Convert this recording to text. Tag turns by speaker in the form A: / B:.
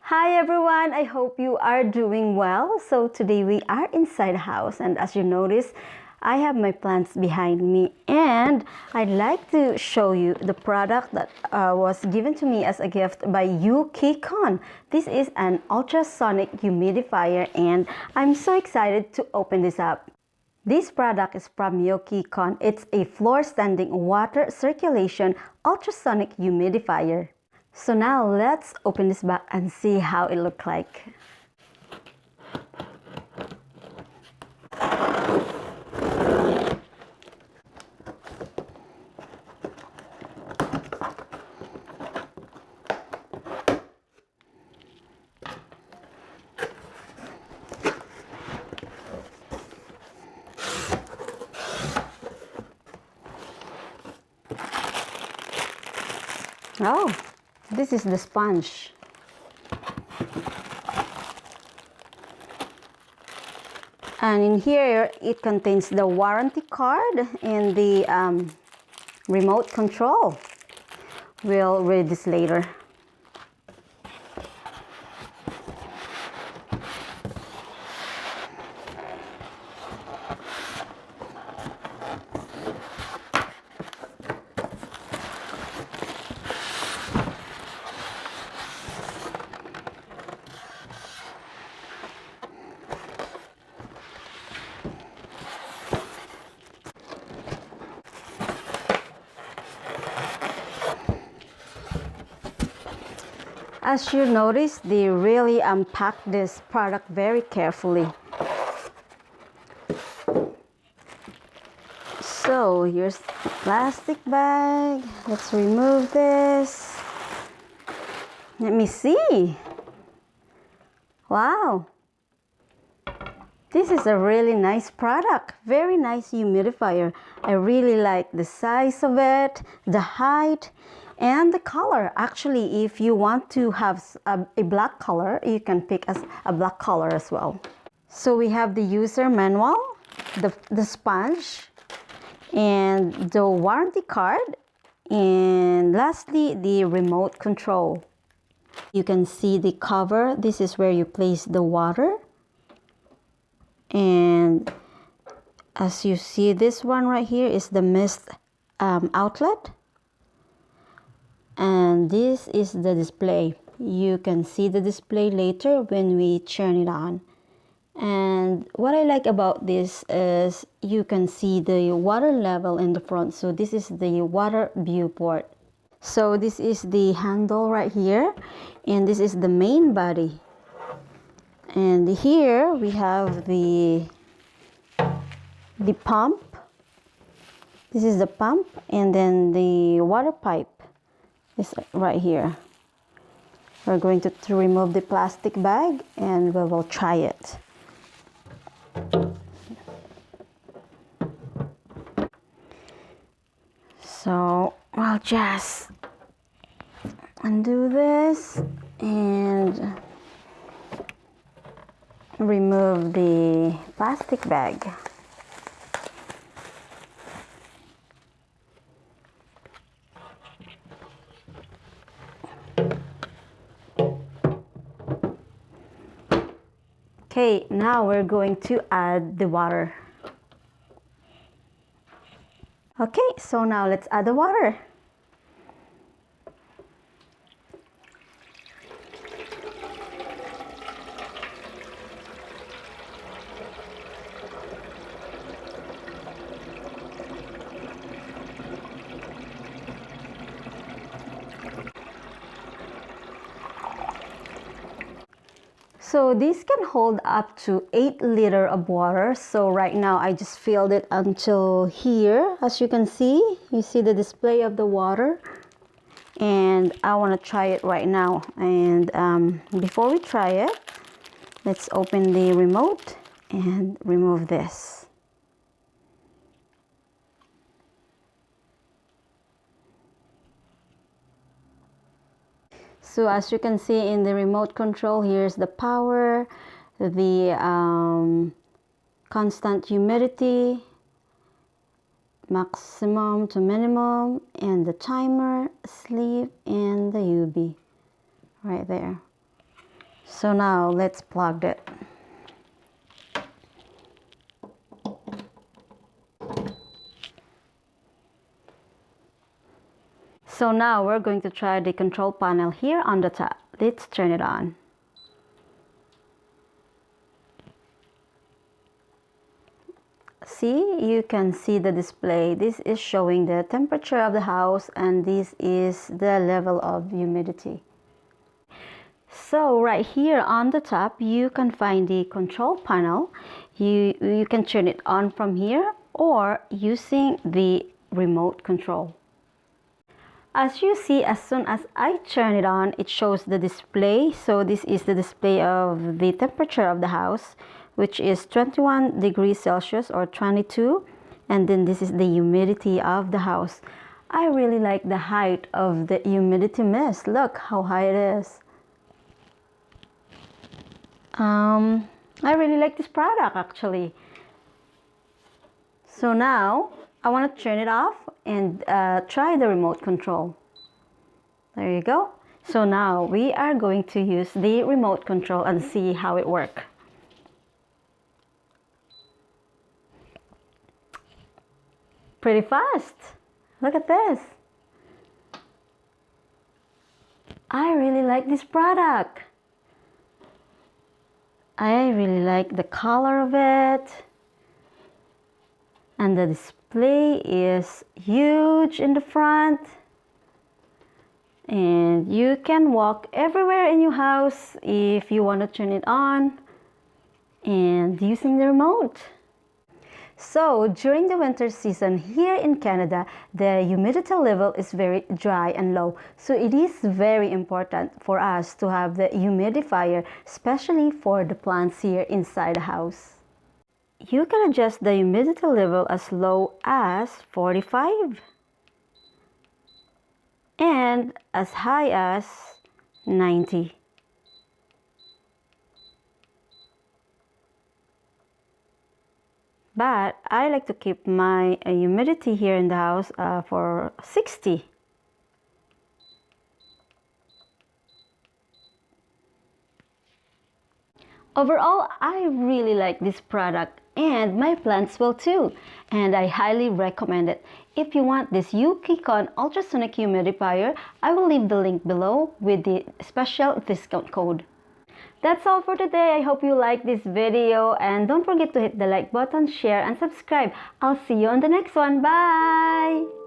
A: Hi everyone, I hope you are doing well. So today we are inside the house, and as you notice, I have my plants behind me, and I'd like to show you the product that was given to me as a gift by YOKEKON. This is an ultrasonic humidifier, and I'm so excited to open this up. This product is from YOKEKON. It's a floor standing water circulation ultrasonic humidifier. So now let's open this back and see how it looks like. Oh, this is the sponge. And in here, it contains the warranty card and the remote control. We'll read this later. As you notice, they really unpacked this product very carefully. So here's the plastic bag. Let's remove this. Let me see. Wow. This is a really nice product. Very nice humidifier. I really like the size of it, the height, and the color. Actually, if you want to have a black color, you can pick a black color as well. So we have the user manual, the sponge, and the warranty card, and lastly, the remote control. You can see the cover. This is where you place the water. And as you see, this one right here is the mist outlet. And this is the display. You can see the display later when we turn it on. And what I like about this is you can see the water level in the front. So this is the water viewport. So this is the handle right here, and this is the main body. And here we have the pump. This is the pump, and then the water pipe is right here. We're going to remove the plastic bag, and we will try it. So I'll just undo this and remove the plastic bag. Okay, now we're going to add the water. Okay, so now let's add the water. So this can hold up to 8 liters of water. So right now I just filled it until here. As you can see, you see the display of the water. And I want to try it right now. And before we try it, let's open the remote and remove this. So as you can see in the remote control, here's the power, the constant humidity, maximum to minimum, and the timer, sleep, and the UV right there. So now let's plug it. So now we're going to try the control panel here on the top. Let's turn it on. See, you can see the display. This is showing the temperature of the house, and this is the level of humidity. So right here on the top, you can find the control panel. You can turn it on from here or using the remote control. As you see, as soon as I turn it on, it shows the display. So this is the display of the temperature of the house, which is 21 degrees Celsius or 22. And then this is the humidity of the house. I really like the height of the humidity mist. Look how high it is. I really like this product actually. So now I want to turn it off and try the remote control. There you go. So now we are going to use the remote control and see how it works. Pretty fast. Look at this. I really like this product. I really like the color of it. And the display is huge in the front. And you can walk everywhere in your house if you want to turn it on and using the remote. So during the winter season here in Canada, the humidity level is very dry and low. So it is very important for us to have the humidifier, especially for the plants here inside the house. You can adjust the humidity level as low as 45 and as high as 90. But I like to keep my humidity here in the house for 60. Overall, I really like this product and my plants will too. And I highly recommend it. If you want this YOKEKON ultrasonic humidifier, I will leave the link below with the special discount code. That's all for today. I hope you like this video and don't forget to hit the like button, share and subscribe. I'll see you on the next one. Bye!